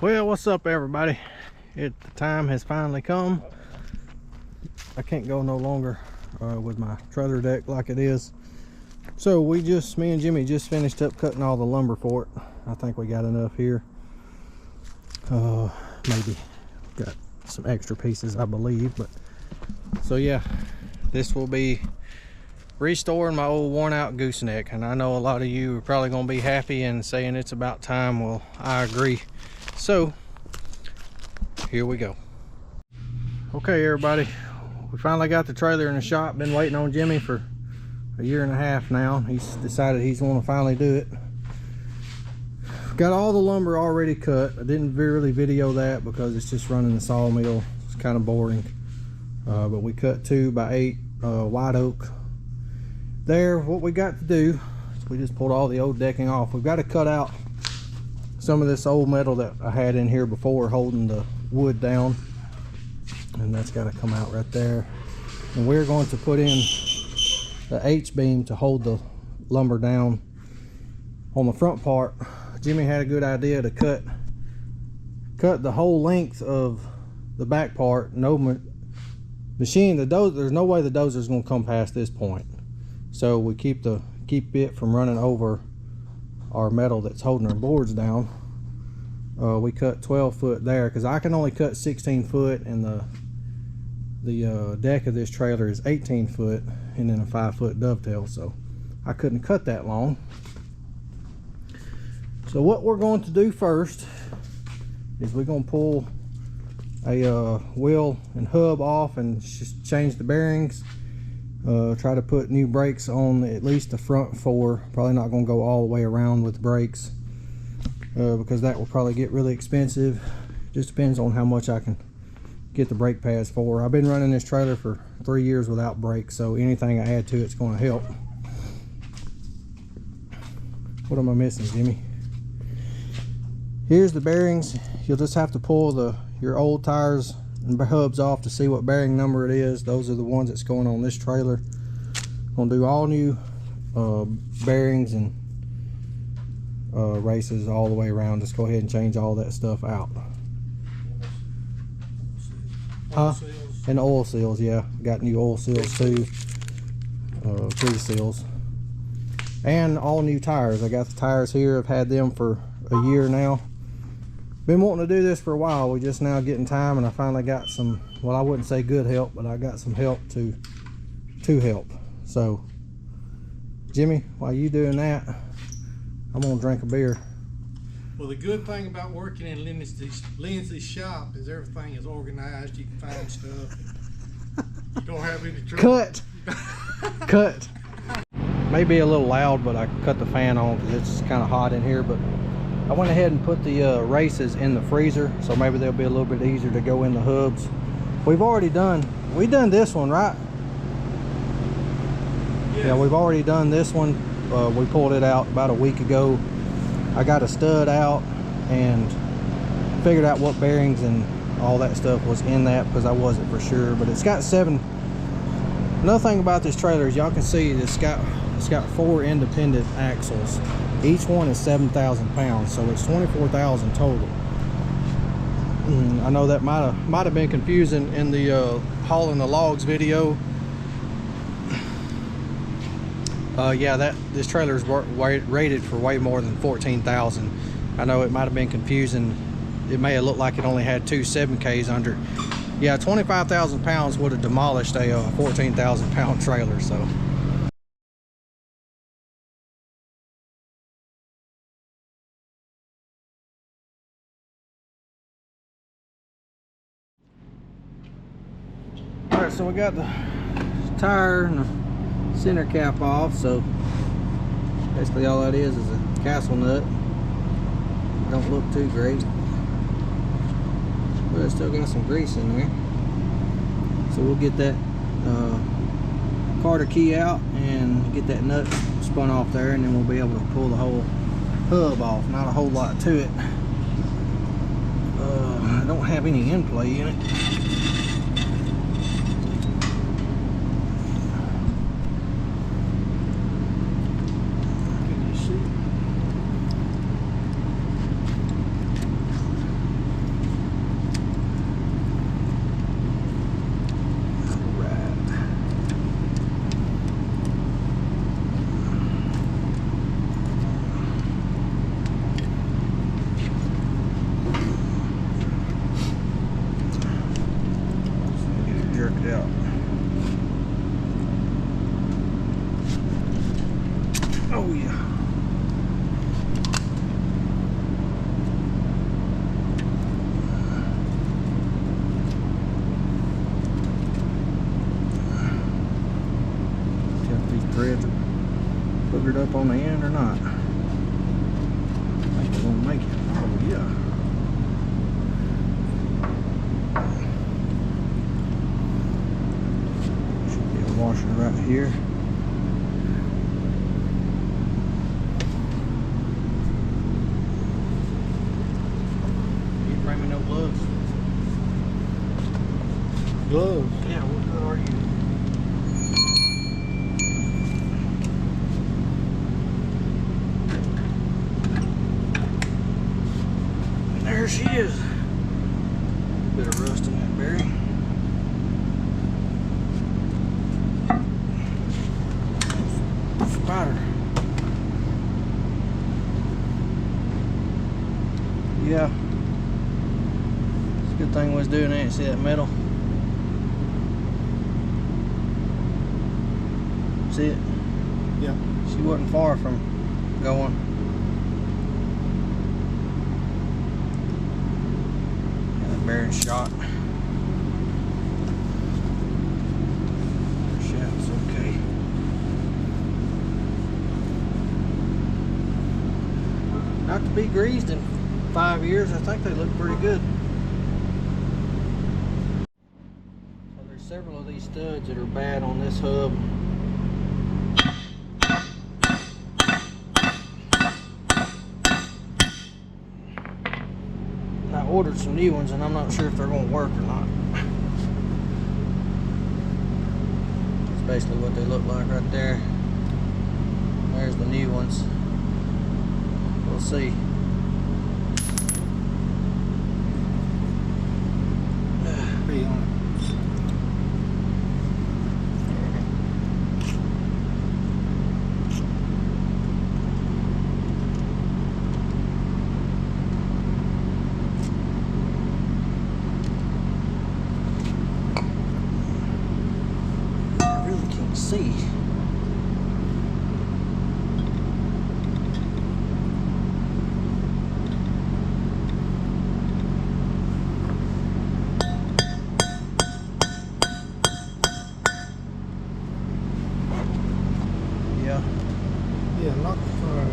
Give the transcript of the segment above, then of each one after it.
Well, what's up everybody? The time has finally come. I can't go no longer with my trailer deck like it is. So me and Jimmy just finished up cutting all the lumber for it. I think we got enough here. Maybe got some extra pieces, I believe. But so yeah, this will be restoring my old worn out gooseneck, and I know a lot of you are probably going to be happy and saying it's about time. Well, I agree. So here we go. Okay everybody, we finally got the trailer in the shop. Been waiting on Jimmy for a year and a half now. He's decided he's going to finally do it. Got all the lumber already cut. I didn't really video that because it's just running the sawmill. It's kind of boring. But we cut 2x8 white oak. There, what we got to do is we just pulled all the old decking off. We've got to cut out some of this old metal that I had in here before holding the wood down, and that's got to come out right there. And we're going to put in the H-beam to hold the lumber down on the front part. Jimmy had a good idea to cut the whole length of the back part. No machine, there's no way the dozer is going to come past this point, so we keep it from running over our metal that's holding our boards down. We cut 12 foot there because I can only cut 16 foot, and the deck of this trailer is 18 foot and then a 5 foot dovetail, so I couldn't cut that long. So what we're going to do first is we're going to pull a wheel and hub off and just change the bearings. Try to put new brakes on at least the front four. Probably not going to go all the way around with brakes because that will probably get really expensive. Just depends on how much I can get the brake pads for. I've been running this trailer for 3 years without brakes, so anything I add to it's going to help. What am I missing, Jimmy? Here's the bearings. You'll just have to pull your old tires and hubs off to see what bearing number it is. Those are the ones that's going on this trailer. Gonna do all new bearings and races all the way around. Just go ahead and change all that stuff out. And oil seals, yeah. Got new oil seals too. Grease seals. And all new tires. I got the tires here. I've had them for a year now. Been wanting to do this for a while. We just now getting time, and I finally got some, well, I wouldn't say good help, but I got some help to help. So Jimmy, while you doing that, I'm gonna drink a beer. Well, the good thing about working in Lindsay's shop is everything is organized. You can find stuff. You don't have any trouble. Cut. Maybe a little loud, but I cut the fan on because it's kind of hot in here. But I went ahead and put the races in the freezer, so maybe they'll be a little bit easier to go in the hubs. We've done this one, right? Yes. Yeah, we've already done this one. We pulled it out about a week ago. I got a stud out and figured out what bearings and all that stuff was in that because I wasn't for sure. But it's got 7. Another thing about this trailer is y'all can see it's got 4 independent axles. Each one is 7,000 pounds, so it's 24,000 total. I know that might have been confusing in the hauling the logs video. Yeah, this trailer is rated for way more than 14,000. I know it might have been confusing. It may have looked like it only had 2 7Ks under it. Yeah, 25,000 pounds would have demolished a 14,000 pound trailer. So. Alright, so we got the tire and the center cap off, so basically all that is a castle nut. Don't look too great, but it's still got some grease in there. So we'll get that Carter key out and get that nut spun off there, and then we'll be able to pull the whole hub off. Not a whole lot to it. I don't have any end play in it. up on the end or not? I think we're gonna make it. Oh yeah. Should be a washer right here. You bring me no gloves? Gloves. Yeah, what good are you? There she is. Bit of rust in that berry. Spider. Yeah. It's a good thing we was doing that. See that metal? See it? Yeah. She wasn't far from going. Bearing shot. Shaft's okay. Not to be greased in 5 years, I think they look pretty good. So there's several of these studs that are bad on this hub. I ordered some new ones and I'm not sure if they're going to work or not. That's basically what they look like right there. There's the new ones. We'll see. Be on it. See. Yeah. Yeah, knock the fire out of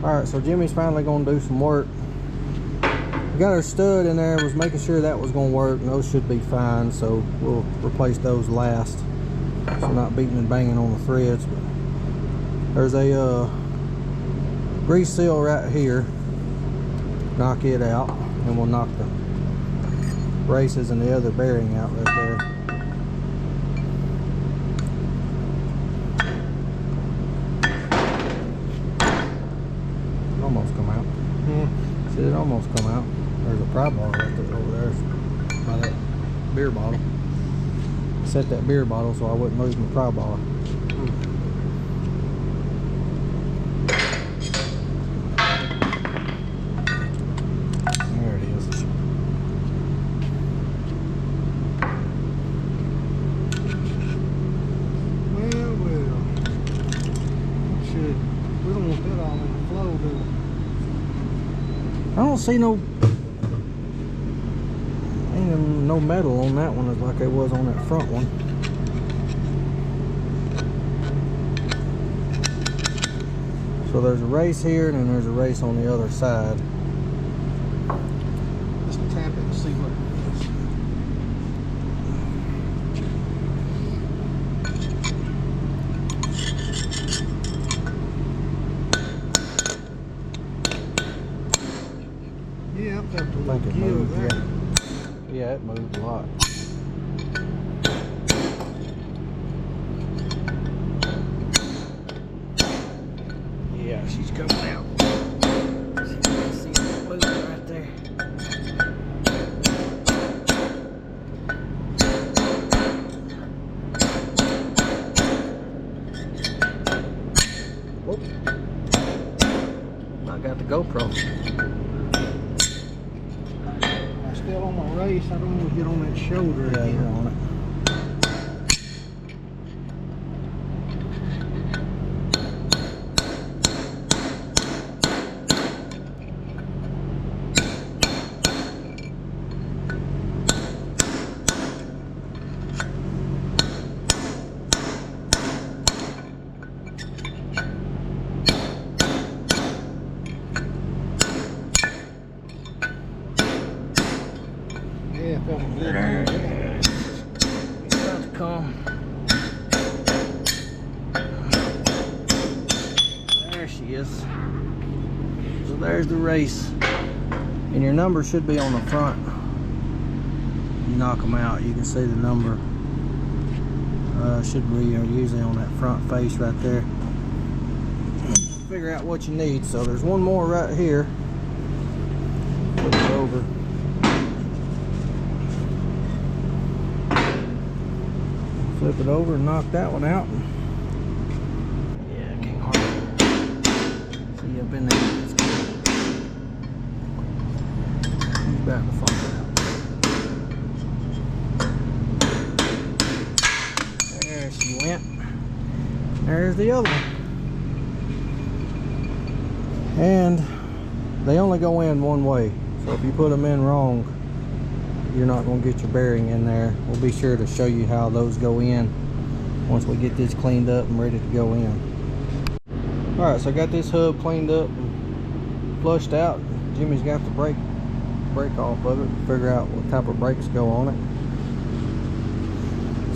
Alright, so Jimmy's finally going to do some work. We got our stud in there, was making sure that was going to work, and those should be fine, so we'll replace those last. So not beating and banging on the threads. But there's a grease seal right here. Knock it out, and we'll knock the braces and the other bearing out right there. Almost come out. See, it almost come out. There's a pry bar right there over there by that beer bottle. Set that beer bottle so I wouldn't lose my pry bar. There it is. well. Should we don't want that all in the flow, do we? I don't see no metal on that one like it was on that front one. So there's a race here and then there's a race on the other side. Let's tap it and see what it is. Yeah, I've got the I little think it gill moved, there. yeah, it moved a lot. Yeah, she's coming out. See that moving right there. Whoop. I got the GoPro. I'm still on my race. I don't want to get on that shoulder Yeah, again. you're on it. for a little bit. It's about to come. There she is. So there's the race. And your number should be on the front. You knock them out, you can see the number. Should be usually on that front face right there. Figure out what you need. So there's one more right here. Flip it over. Flip it over and knock that one out. Yeah, can't hardly see up in there. It's good. He's about to fall out. There she went. There's the other one. And they only go in one way, so if you put them in wrong, you're not going to get your bearing in there. We'll be sure to show you how those go in once we get this cleaned up and ready to go in. Alright, so I got this hub cleaned up and flushed out. Jimmy's got the brake off of it, figure out what type of brakes go on it.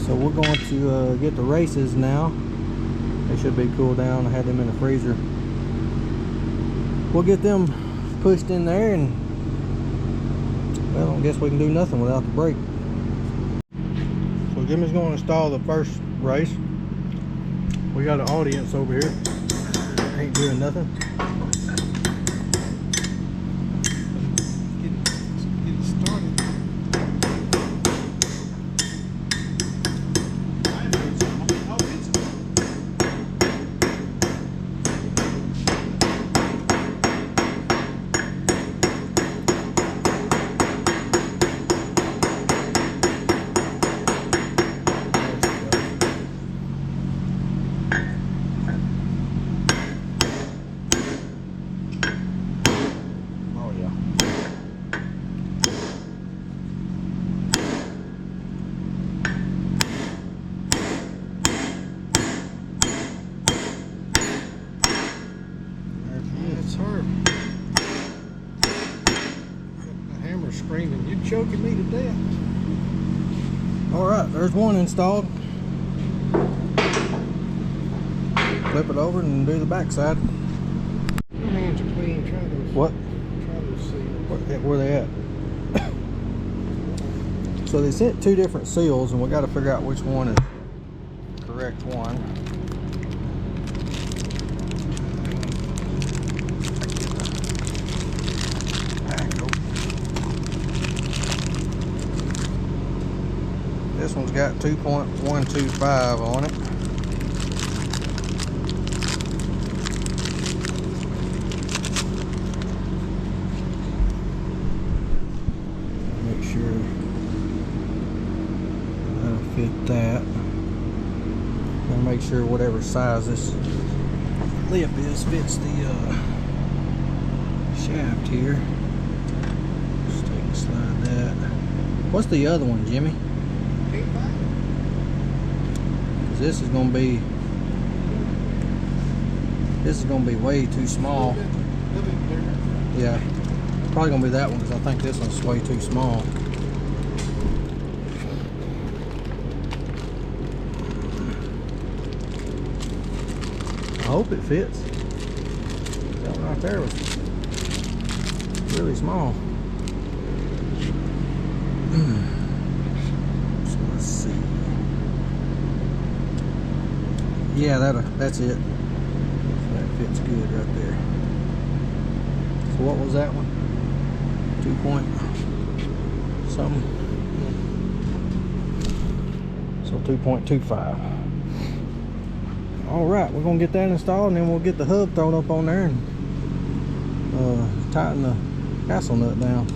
So we're going to get the races now. They should be cooled down. I had them in the freezer. We'll get them pushed in there, and well, I guess we can do nothing without the brake. So Jimmy's going to install the first race. We got an audience over here. Ain't doing nothing. Get started. Screaming, you're choking me to death. Alright, there's one installed. Flip it over and do the back side. Your hands are clean. Try those. What? Try those seals. Where they at? So they sent two different seals, and we got to figure out which one is the correct one. This one's got 2.125 on it. Make sure that'll fit that. And make sure whatever size this lip is fits the shaft here. Just take and slide that. What's the other one, Jimmy? This is gonna be way too small. Yeah, probably gonna be that one because I think this one's way too small. I hope it fits. That one right there was really small. So let's see. Yeah, that's it. That fits good right there. So what was that one? 2 point something. So 2.25. All right, we're gonna get that installed, and then we'll get the hub thrown up on there and tighten the hassle nut down.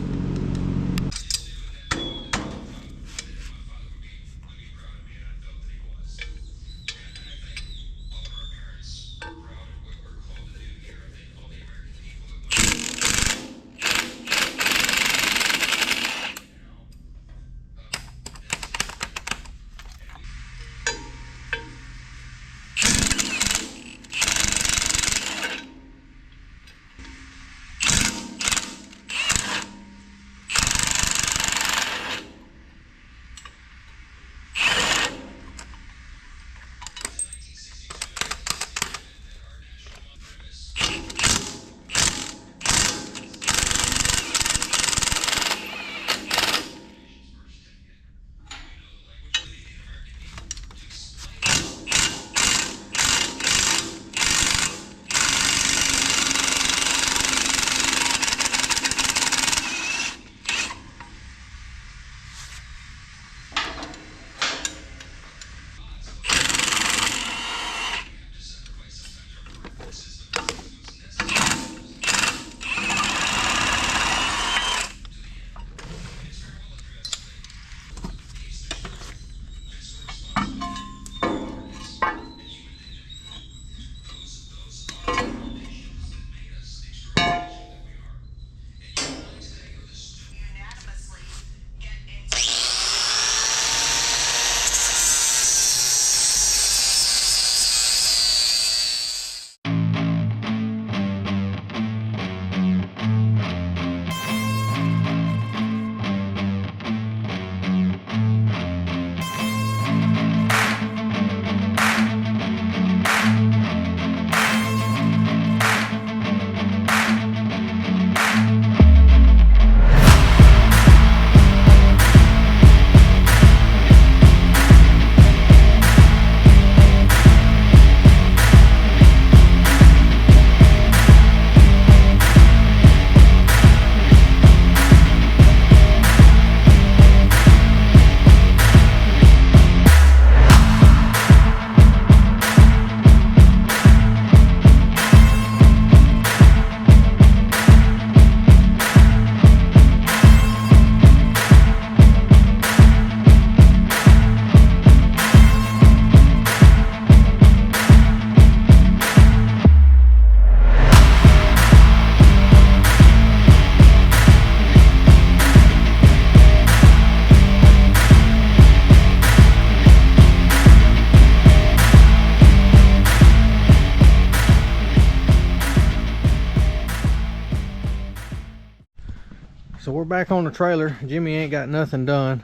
So we're back on the trailer. Jimmy ain't got nothing done.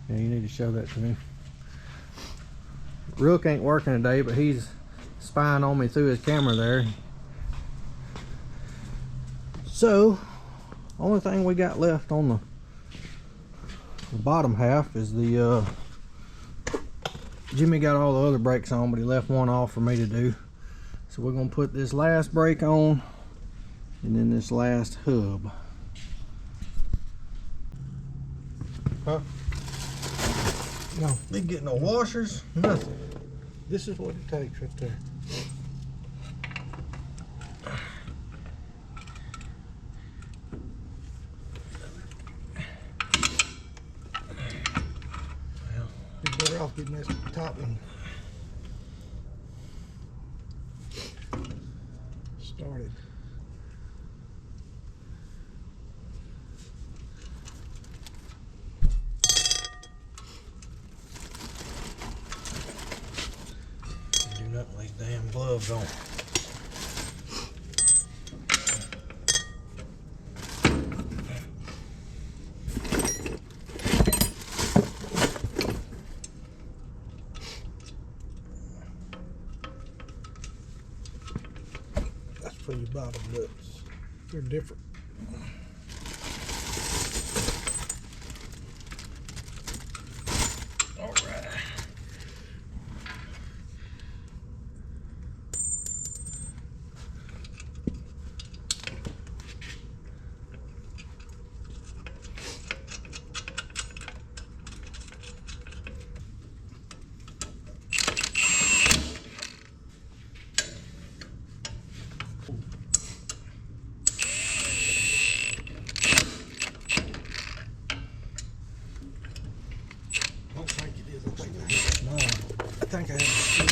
Yeah, you need to show that to me. Rook ain't working today, but he's spying on me through his camera there. So, only thing we got left on the bottom half is the Jimmy got all the other brakes on, but he left one off for me to do. So we're gonna put this last brake on and then this last hub. Huh? No, they getting no washers, nothing. This is what it takes right there. You're better off getting this top one started. Do nothing with these damn gloves on. That's for your bottom nuts. They're different. All right. I don't think it is. I think I have a screw.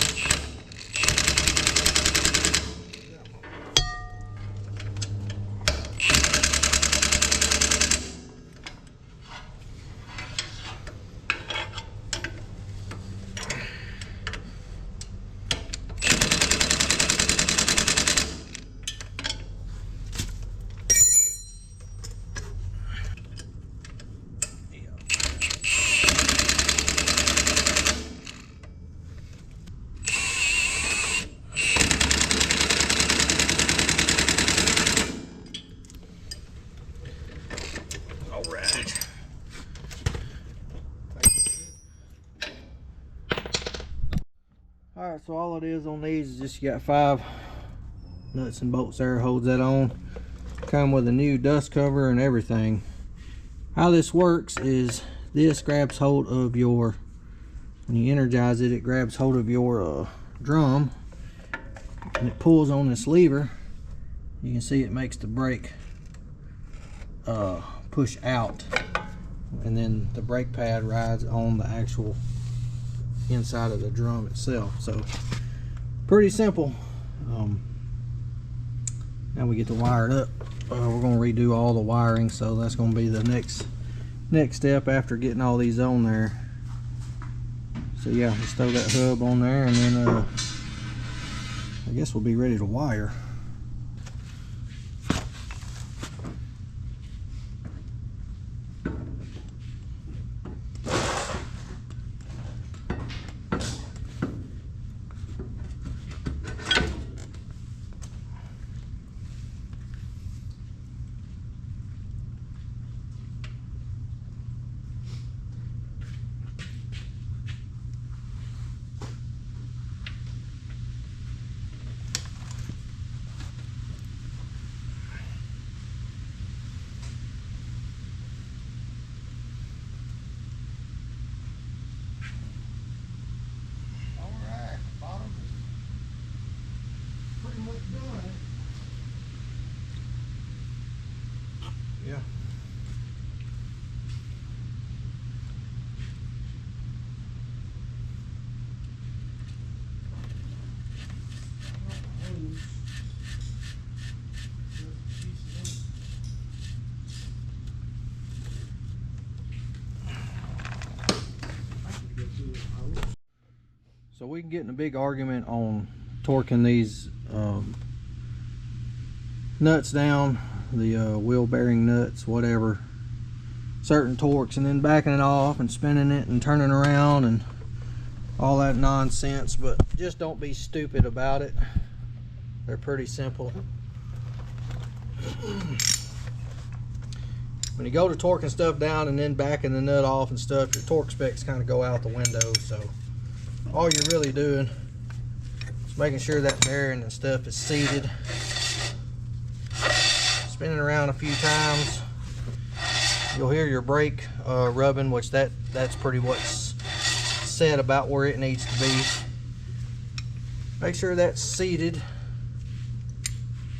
All right. All right, so all it is on these is just you got 5 nuts and bolts there, holds that on. Come with a new dust cover and everything. How this works is this grabs hold of your, when you energize it, it grabs hold of your drum and it pulls on this lever. You can see it makes the brake push out, and then the brake pad rides on the actual inside of the drum itself. So pretty simple. Now we get to wire it up. We're going to redo all the wiring, so that's going to be the next step after getting all these on there. So yeah, just throw that hub on there, and then I guess we'll be ready to wire. Yeah. So we can get in a big argument on torquing these nuts down the wheel bearing nuts, whatever, certain torques, and then backing it off and spinning it and turning around and all that nonsense. But just don't be stupid about it. They're pretty simple. When you go to torquing stuff down and then backing the nut off and stuff, your torque specs kind of go out the window. So all you're really doing is making sure that bearing and stuff is seated, spinning around a few times. You'll hear your brake rubbing, which that's pretty what's said about where it needs to be. Make sure that's seated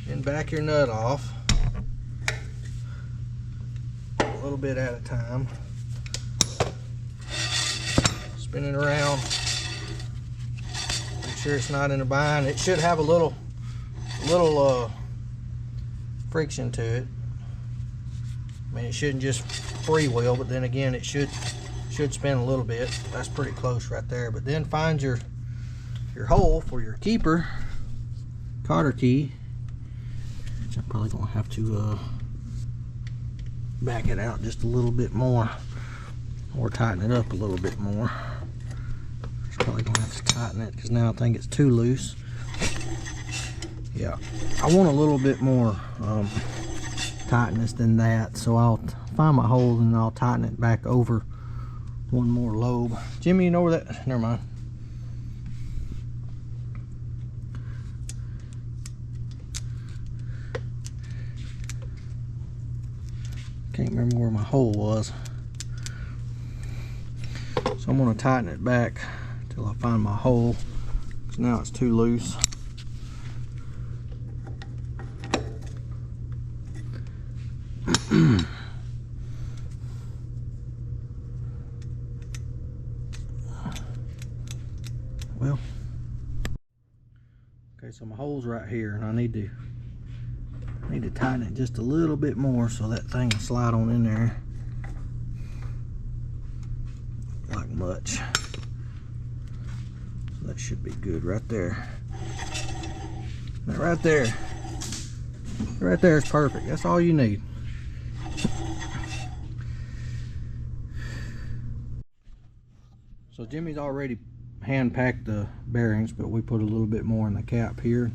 and back your nut off a little bit at a time, spinning around. Make sure it's not in a bind. It should have a little friction to it. I mean, it shouldn't just freewheel, but then again, it should spin a little bit. That's pretty close right there. But then find your hole for your keeper cotter key, which I'm probably gonna have to back it out just a little bit more, or tighten it up a little bit more. Just probably gonna have to tighten it because now I think it's too loose. Yeah, I want a little bit more tightness than that, so I'll find my hole and I'll tighten it back over one more lobe. Jimmy, you know where that? Never mind. Can't remember where my hole was, so I'm going to tighten it back till I find my hole, because now it's too loose. Well, okay, so my hole's right here, and I need to tighten it just a little bit more so that thing will slide on in there like much. So that should be good right there. That right there is perfect. That's all you need. So Jimmy's already hand packed the bearings, but we put a little bit more in the cap here.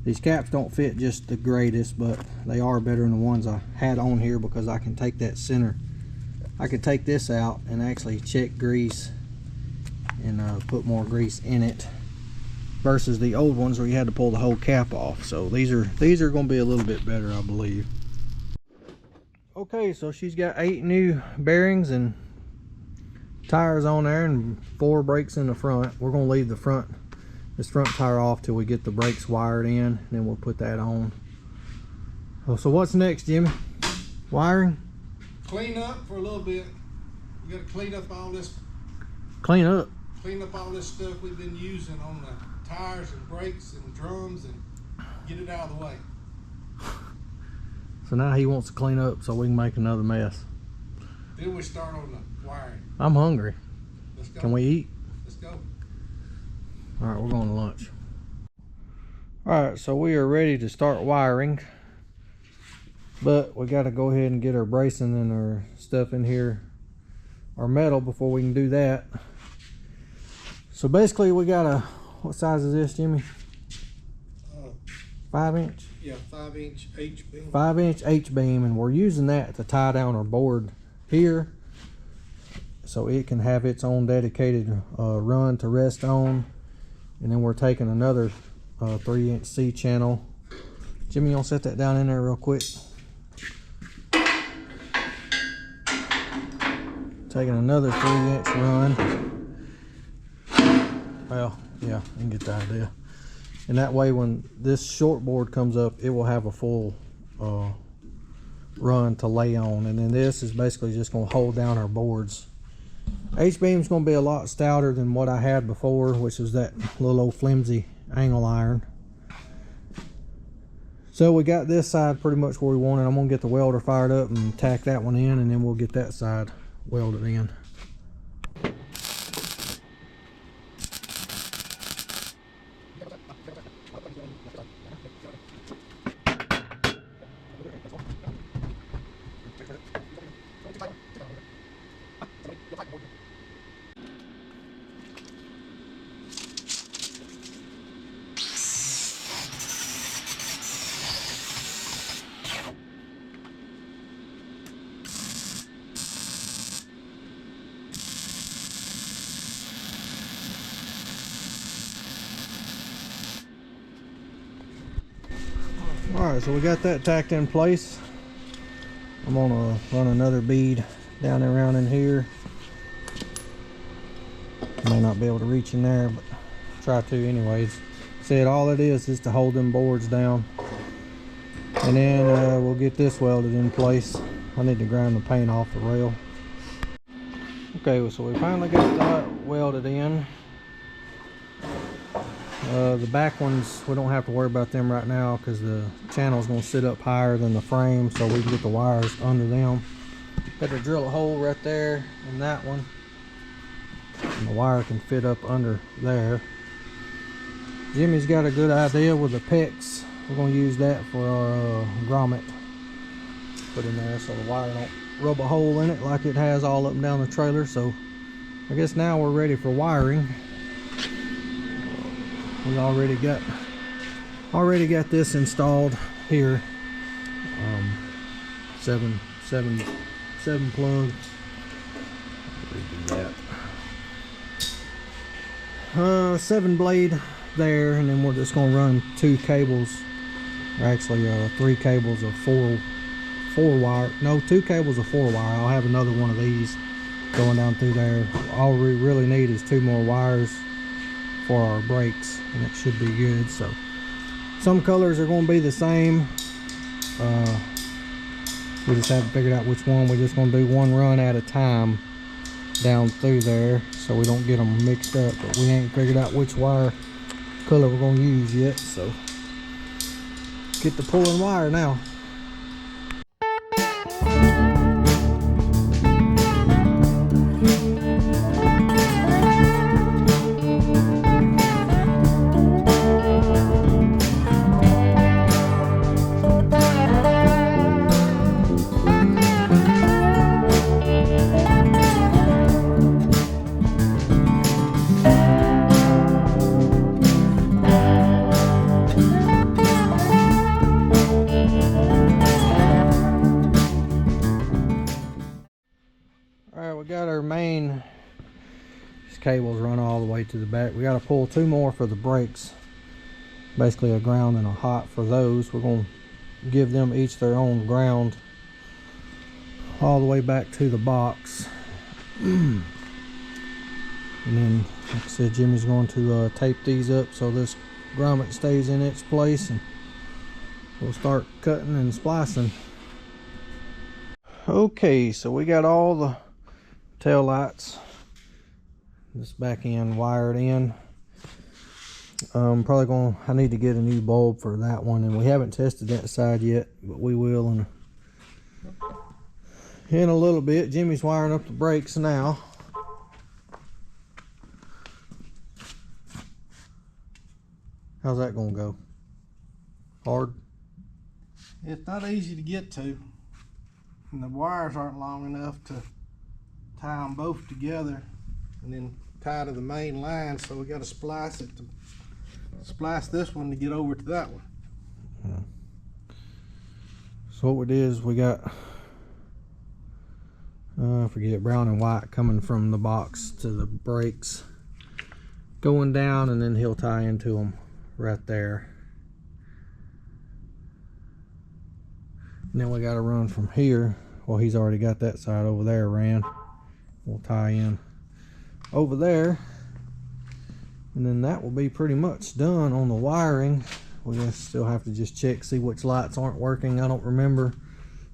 These caps don't fit just the greatest, but they are better than the ones I had on here, because I can take that center, I could take this out and actually check grease and put more grease in it, versus the old ones where you had to pull the whole cap off. So these are going to be a little bit better, I believe. Okay, so she's got 8 new bearings and tires on there and 4 brakes in the front. We're going to leave this front tire off till we get the brakes wired in, and then we'll put that on. So what's next, Jimmy? Wiring? Clean up for a little bit. We got to clean up all this. Clean up all this stuff we've been using on the tires and brakes and drums, and get it out of the way. So now he wants to clean up so we can make another mess. Then we start on the wiring. I'm hungry. Let's go. Can we eat? Let's go. All right, we're going to lunch. All right, so we are ready to start wiring, but we got to go ahead and get our bracing and our stuff in here, our metal, before we can do that. So basically we got a, what size is this, Jimmy? 5 inch? Yeah, 5 inch H-beam. 5 inch H-beam, and we're using that to tie down our board here, so it can have its own dedicated run to rest on. And then we're taking another 3 inch C channel. Jimmy, you want to set that down in there real quick? Taking another 3 inch run. Well, yeah, you can get the idea. And that way, when this short board comes up, it will have a full run to lay on. And then this is basically just going to hold down our boards. H-beam is going to be a lot stouter than what I had before, which was that little old flimsy angle iron. So we got this side pretty much where we want it. I'm going to get the welder fired up and tack that one in, and then we'll get that side welded in. Alright, so we got that tacked in place. I'm gonna run another bead down and around in here. May not be able to reach in there, but try to anyways. Said all it is to hold them boards down. And then we'll get this welded in place. I need to grind the paint off the rail. Okay, so we finally got that welded in. The back ones, we don't have to worry about them right now because the channel's going to sit up higher than the frame, so we can get the wires under them. Got to drill a hole right there in that one, and the wire can fit up under there. Jimmy's got a good idea with the PEX. We're going to use that for our grommet. Put in there so the wire don't rub a hole in it like it has all up and down the trailer. So I guess now we're ready for wiring. We already got this installed here. 7 plug. Redo that. 7 blade there, and then we're just gonna run 2 cables, or actually 3 cables of 4 wire. No, 2 cables of 4 wire. I'll have another one of these going down through there. All we really need is 2 more wires for our brakes, and it should be good. So some colors are going to be the same. We just haven't figured out which one. We're just going to do one run at a time down through there so we don't get them mixed up, but we ain't figured out which wire color we're going to use yet. So get to pulling wire now. Got our main cables run all the way to the back. We got to pull 2 more for the brakes, basically a ground and a hot for those. We're going to give them each their own ground all the way back to the box. And then, like I said, Jimmy's going to tape these up so this grommet stays in its place, and we'll start cutting and splicing. Okay, so we got all the tail lights, this back end wired in. I need to get a new bulb for that one, and we haven't tested that side yet, but we will in a little bit. Jimmy's wiring up the brakes now. How's that gonna go? Hard? It's not easy to get to, and the wires aren't long enough to tie them both together and then tie to the main line, so we got to splice this one to get over to that one. Yeah. So what we did is we got I forget, brown and white coming from the box to the brakes going down, and then he'll tie into them right there. And then we got to run from here. Well, he's already got that side over there ran. We'll tie in over there, and then that will be pretty much done on the wiring. We just still have to just check, see which lights aren't working. I don't remember.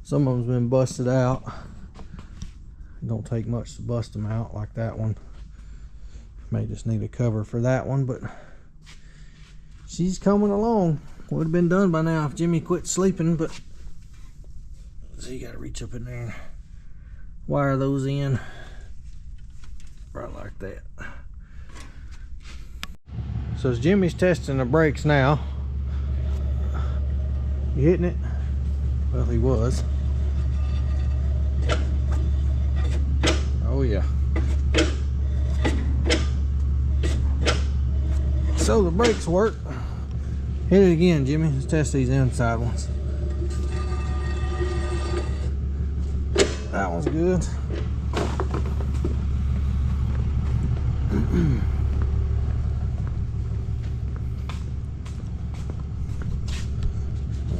Some of them's been busted out. It don't take much to bust them out, like that one. May just need a cover for that one, but she's coming along. Would have been done by now if Jimmy quit sleeping, but so you got to reach up in there and wire those in right like that. So as Jimmy's testing the brakes now, you hitting it? Well, he was. Oh yeah. So the brakes work. Hit it again, Jimmy. Let's test these inside ones. That one's good.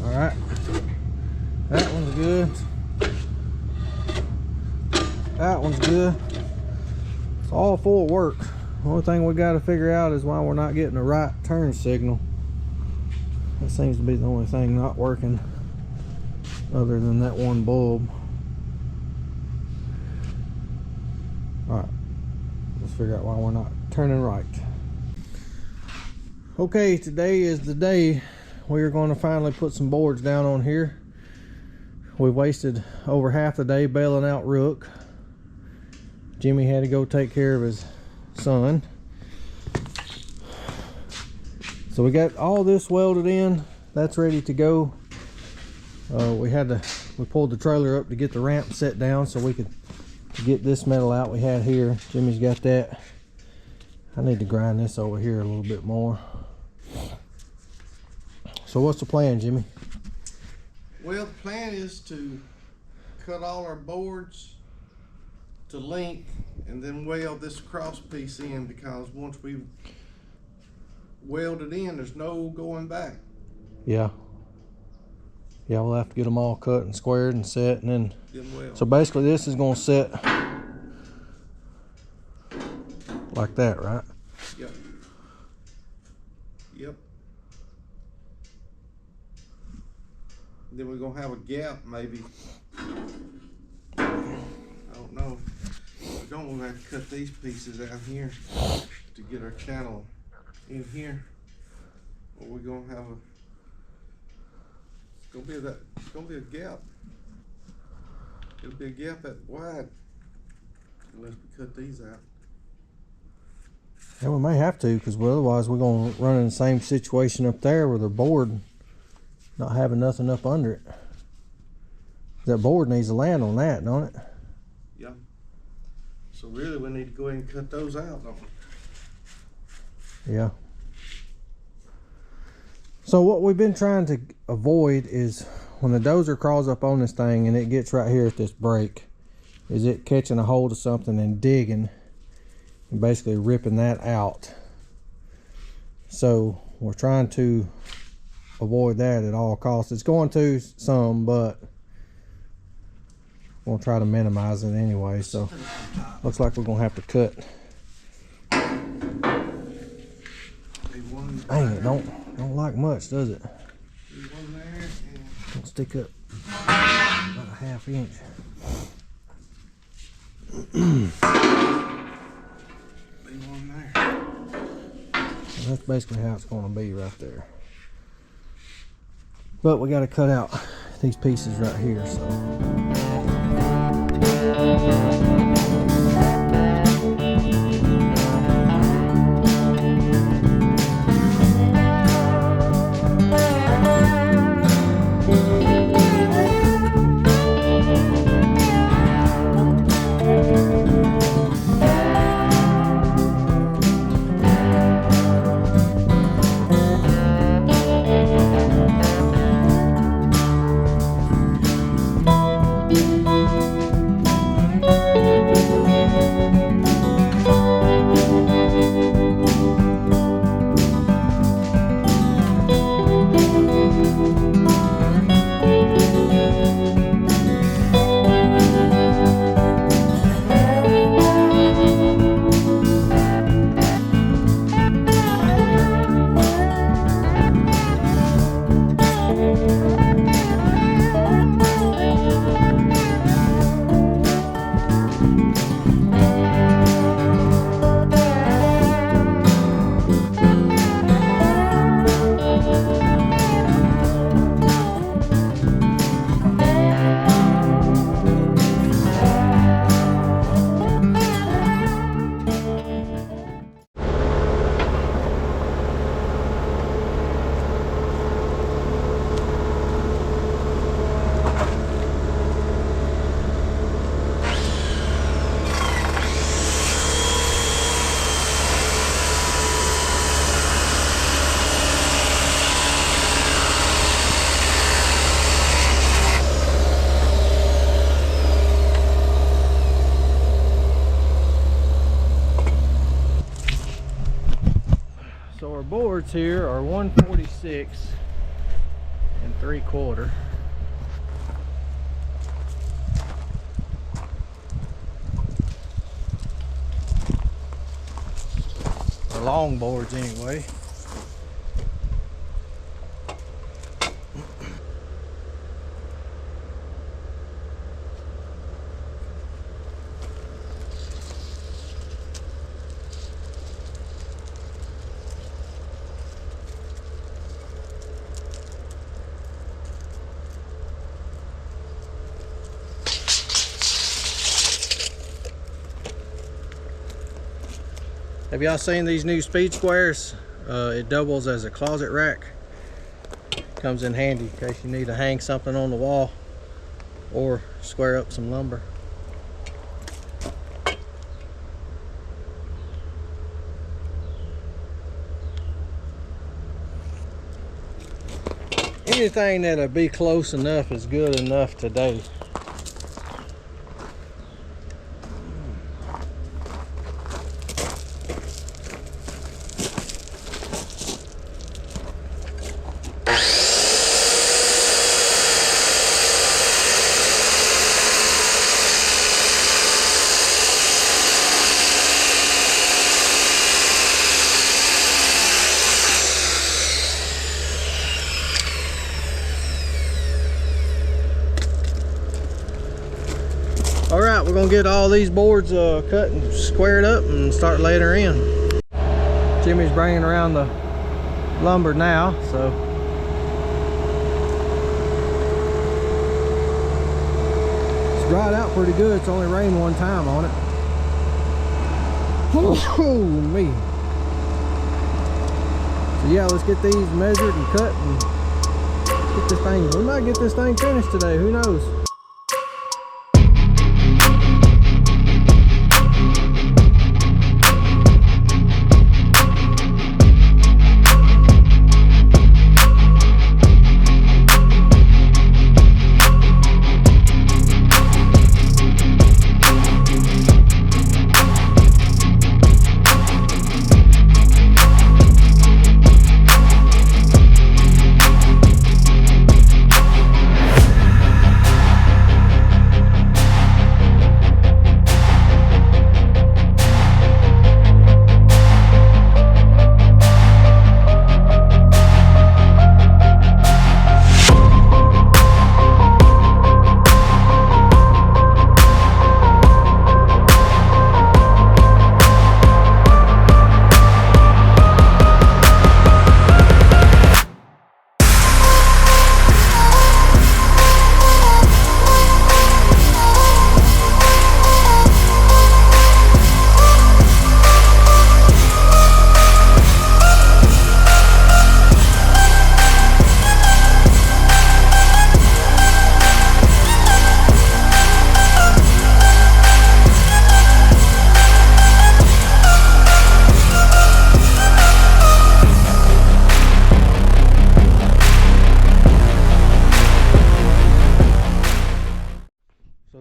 All one's good. It's all full work. The only thing we got to figure out is why we're not getting the right turn signal. That seems to be the only thing not working, other than that one bulb. Alright, let's figure out why we're not turning right. Okay, today is the day we are going to finally put some boards down on here. We wasted over half the day bailing out Rook. Jimmy had to go take care of his son. So we got all this welded in. That's ready to go. We pulled the trailer up to get the ramp set down so we could get this metal out we had here. Jimmy's got that. I need to grind this over here a little bit more. So what's the plan, Jimmy? Well, the plan is to cut all our boards to length and then weld this cross piece in, because once we weld it in, there's no going back. Yeah, we'll have to get them all cut and squared and set, and then Weld. So basically this is going to set like that, right? Yep. Yep. Then we're gonna have a gap, maybe. I don't know. We're gonna have to cut these pieces out here to get our channel in here. Or we're gonna have it's gonna be a gap. It'll be a gap that wide unless we cut these out. Yeah, we may have to, because otherwise we're going to run in the same situation up there with the board not having nothing up under it. That board needs to land on that, don't it? Yeah. So really we need to go ahead and cut those out, don't we? Yeah. So what we've been trying to avoid is when the dozer crawls up on this thing and it gets right here at this break, is it catching a hold of something and digging and basically ripping that out. So we're trying to avoid that at all costs. It's going to some, but we'll try to minimize it anyway. So looks like we're gonna have to cut. Dang it, don't like much, does it? Don't stick up about a ½ inch. That's basically how it's going to be right there. But we got to cut out these pieces right here, so. Boards here are 146 3/4. long boards anyway. Have y'all seen these new speed squares? It doubles as a closet rack. Comes in handy in case you need to hang something on the wall or square up some lumber. Anything that'll be close enough is good enough today. Alright, we're going to get all these boards cut and squared up and start laying her in. Jimmy's bringing around the lumber now, so it's dried out pretty good. It's only rained one time on it. Oh me. So yeah, let's get these measured and cut and get this thing. We might get this thing finished today, who knows?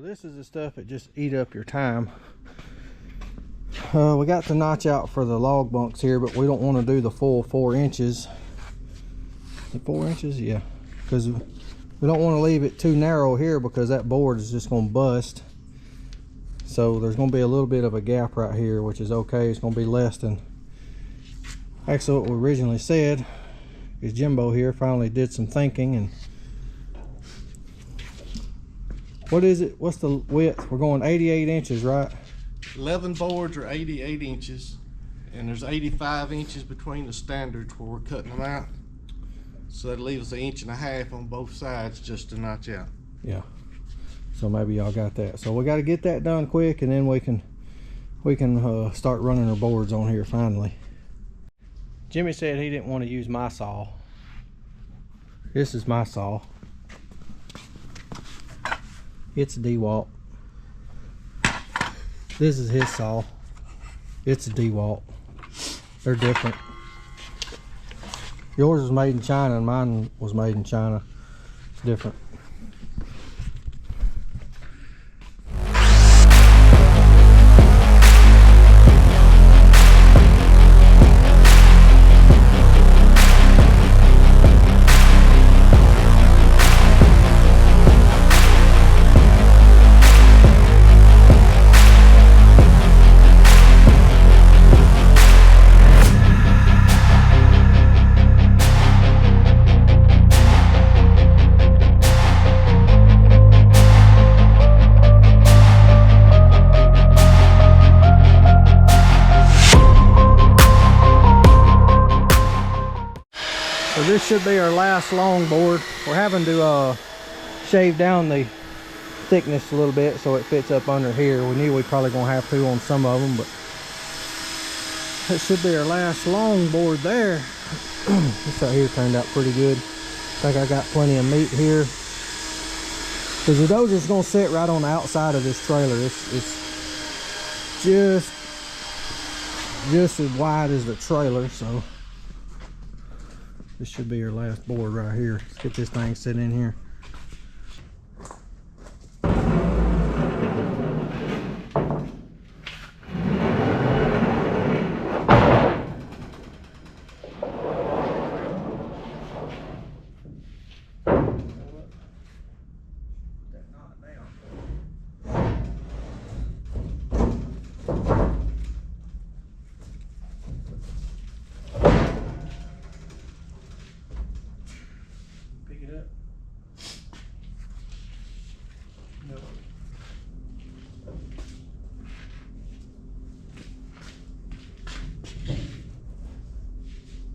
This is the stuff that just eat up your time. We got the notch out for the log bunks here, but we don't want to do the full 4 inches. The 4 inches, yeah, because we don't want to leave it too narrow here because that board is just going to bust. So there's going to be a little bit of a gap right here, which is okay. It's going to be less than actually what we originally said. Because Jimbo here finally did some thinking. And what is it? What's the width? We're going 88 inches, right? 11 boards are 88 inches, and there's 85 inches between the standards where we're cutting them out. So that leaves 1.5 inches on both sides just to notch out. Yeah. So maybe y'all got that. So we got to get that done quick, and then we can start running our boards on here finally. Jimmy said he didn't want to use my saw. This is my saw. It's a DeWalt. This is his saw. It's a DeWalt. They're different. Yours was made in China and mine was made in China. It's different. should be our last long board. We're having to shave down the thickness a little bit so it fits up under here. We knew we probably gonna have to on some of them, but that should be our last long board there. This out here turned out pretty good. I think I got plenty of meat here, because the dozer's gonna sit right on the outside of this trailer. It's just as wide as the trailer, so this should be our last board right here. Let's get this thing set in here.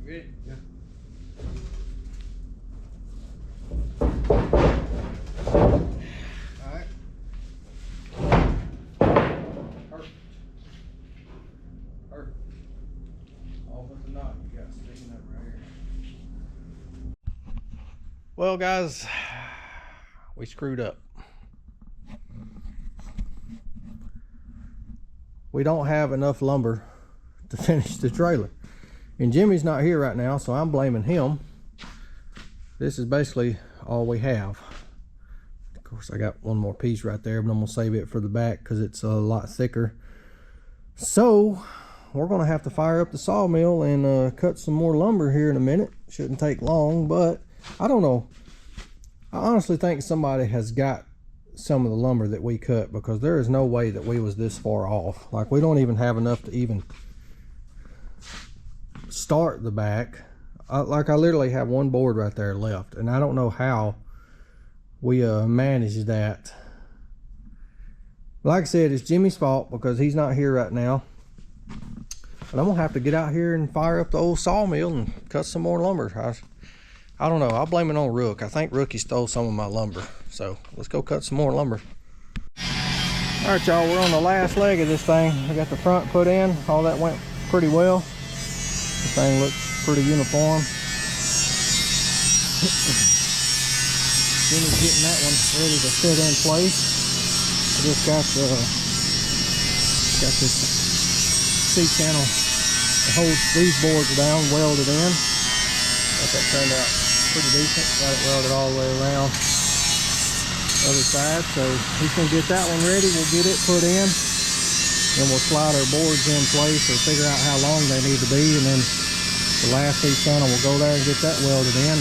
Ready? Yeah. Alright. Perfect. Perfect. All but the knot you got sticking up right here. Well, guys, we screwed up. We don't have enough lumber to finish the trailer. And Jimmy's not here right now, so I'm blaming him. This is basically all we have. Of course, I got one more piece right there, but I'm gonna save it for the back because it's a lot thicker. So we're gonna have to fire up the sawmill and cut some more lumber here in a minute. Shouldn't take long, but I don't know. I honestly think somebody has got some of the lumber that we cut, because there is no way that we was this far off. Like, we don't even have enough to even start the back. I literally have one board right there left, and I don't know how we managed that. Like I said, it's Jimmy's fault because he's not here right now. But I'm gonna have to get out here and fire up the old sawmill and cut some more lumber. I don't know, I'll blame it on Rook. I think Rookie stole some of my lumber, so let's go cut some more lumber. All right, y'all, we're on the last leg of this thing. I got the front put in. All that went pretty well. The thing looks pretty uniform. Jimmy's getting that one ready to fit in place. I just got this C-channel that holds these boards down, welded in. That turned out pretty decent. Got it welded all the way around the other side. So he's gonna get that one ready. We'll get it put in. Then we'll slide our boards in place or figure out how long they need to be, and then the last C-channel will go there and get that welded in.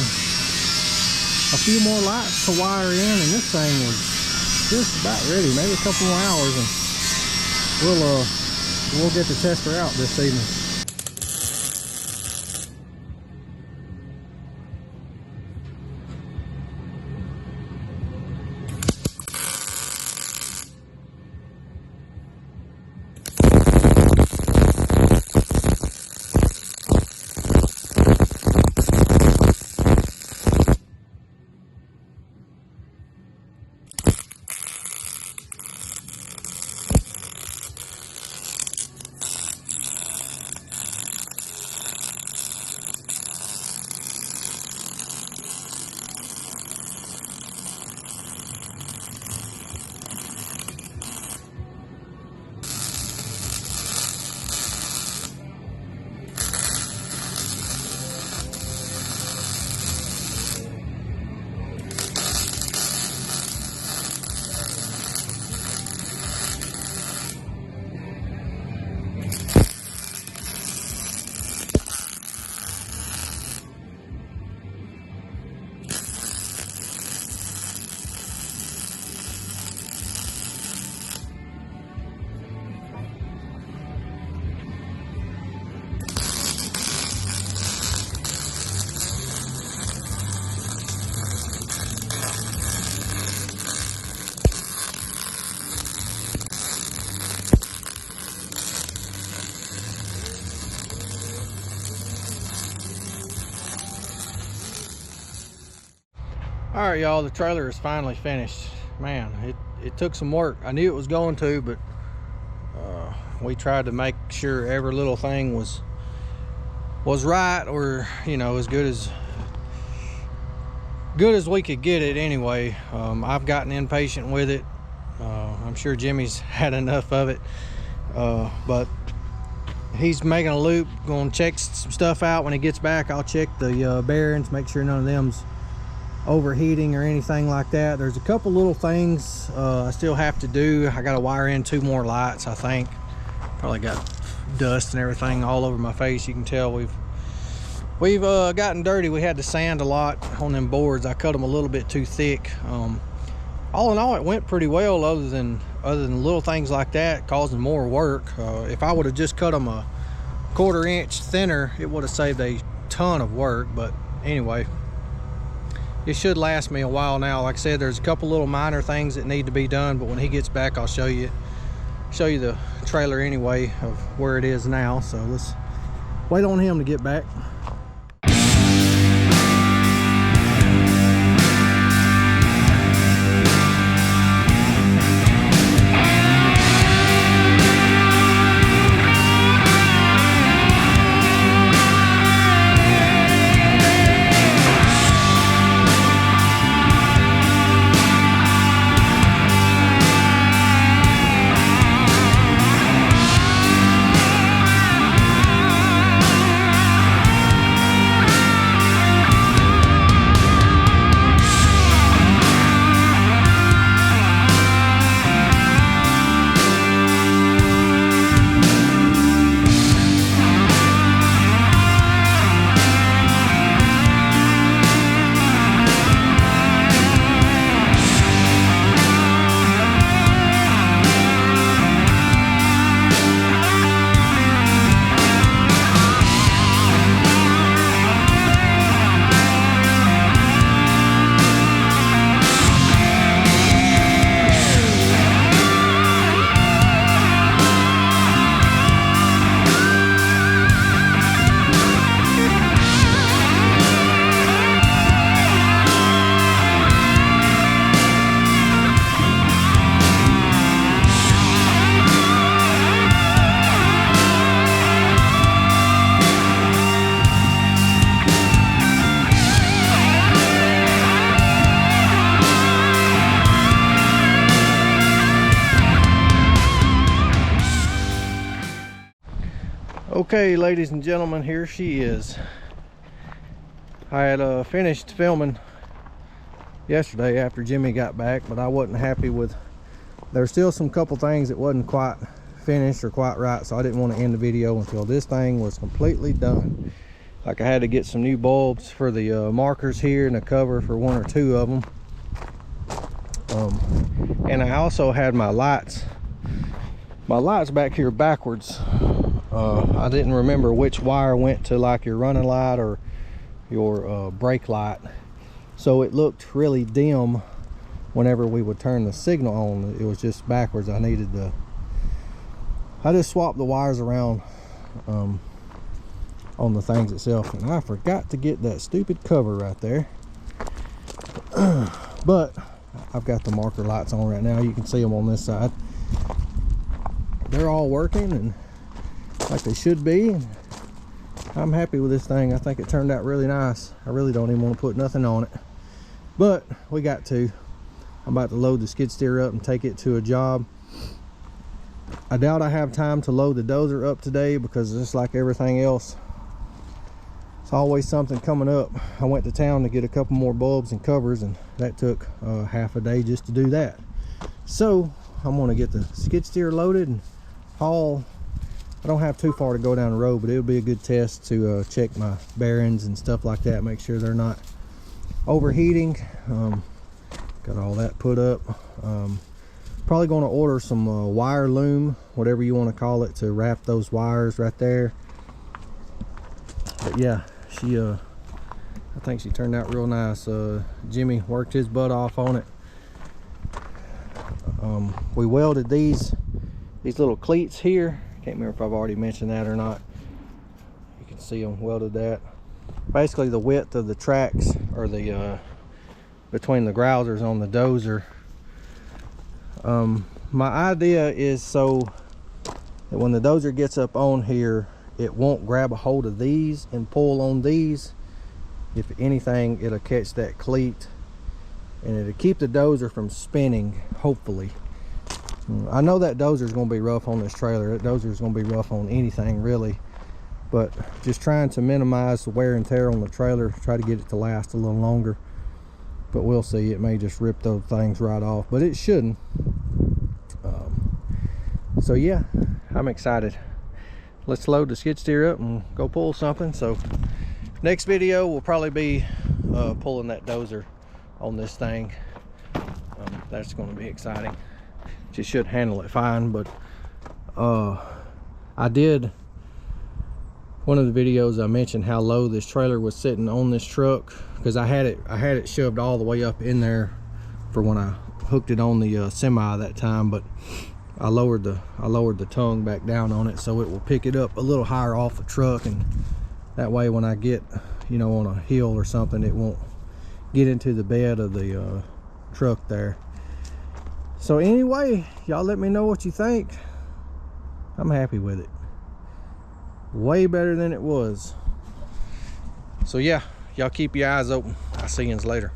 A few more lights to wire in, and this thing was just about ready. Maybe a couple more hours, and we'll get the tester out this evening. All right, y'all, the trailer is finally finished. Man, it took some work. I knew it was going to, but we tried to make sure every little thing was right, or you know, as good as we could get it anyway. I've gotten impatient with it. I'm sure Jimmy's had enough of it, but he's making a loop, going to check some stuff out. When he gets back, I'll check the bearings, make sure none of them's overheating or anything like that. There's a couple little things I still have to do. I got to wire in 2 more lights, I think. Probably got dust and everything all over my face. You can tell we've gotten dirty. We had to sand a lot on them boards. I cut them a little bit too thick. All in all, it went pretty well, other than little things like that causing more work. If I would have just cut them a 1/4 inch thinner, it would have saved a ton of work. But anyway, it should last me a while now. Like I said, there's a couple little minor things that need to be done, but when he gets back, I'll show you the trailer anyway of where it is now. So let's wait on him to get back. Okay, ladies and gentlemen, here she is. I had finished filming yesterday after Jimmy got back, but I wasn't happy with, there's still some couple things that wasn't quite finished or quite right, so I didn't want to end the video until this thing was completely done. Like, I had to get some new bulbs for the markers here and a cover for 1 or 2 of them. And I also had my lights back here backwards. I didn't remember which wire went to like your running light or your brake light, so it looked really dim whenever we would turn the signal on. It was just backwards. I just swapped the wires around on the things itself, and I forgot to get that stupid cover right there. But I've got the marker lights on right now. You can see them on this side. They're all working and like they should be. I'm happy with this thing. I think it turned out really nice. I really don't even want to put nothing on it, but we got to. I'm about to load the skid steer up and take it to a job. I doubt I have time to load the dozer up today because just like everything else, it's always something coming up. I went to town to get a couple more bulbs and covers, and that took half a day just to do that. So I'm going to get the skid steer loaded and haul. I don't have too far to go down the road, but it would be a good test to check my bearings and stuff like that, make sure they're not overheating. Got all that put up. Probably going to order some wire loom, whatever you want to call it, to wrap those wires right there. But yeah, I think she turned out real nice. Jimmy worked his butt off on it. We welded these little cleats here. Can't remember if I've already mentioned that or not. You can see them welded that. Basically the width of the tracks, or the between the grousers on the dozer. My idea is so that when the dozer gets up on here, it won't grab a hold of these and pull on these. If anything, it'll catch that cleat and it'll keep the dozer from spinning, hopefully. I know that dozer is going to be rough on this trailer. That dozer is going to be rough on anything really, but just trying to minimize the wear and tear on the trailer, try to get it to last a little longer. But we'll see. It may just rip those things right off, but it shouldn't. So yeah, I'm excited. Let's load the skid steer up and go pull something. So next video will probably be pulling that dozer on this thing. That's going to be exciting. She should handle it fine, but I did one of the videos, I mentioned how low this trailer was sitting on this truck, because I had it shoved all the way up in there for when I hooked it on the semi that time, but I lowered the tongue back down on it so it will pick it up a little higher off the truck, and that way when I get, you know, on a hill or something, it won't get into the bed of the truck there. So anyway, y'all let me know what you think. I'm happy with it. Way better than it was. So yeah, y'all keep your eyes open. I'll see you later.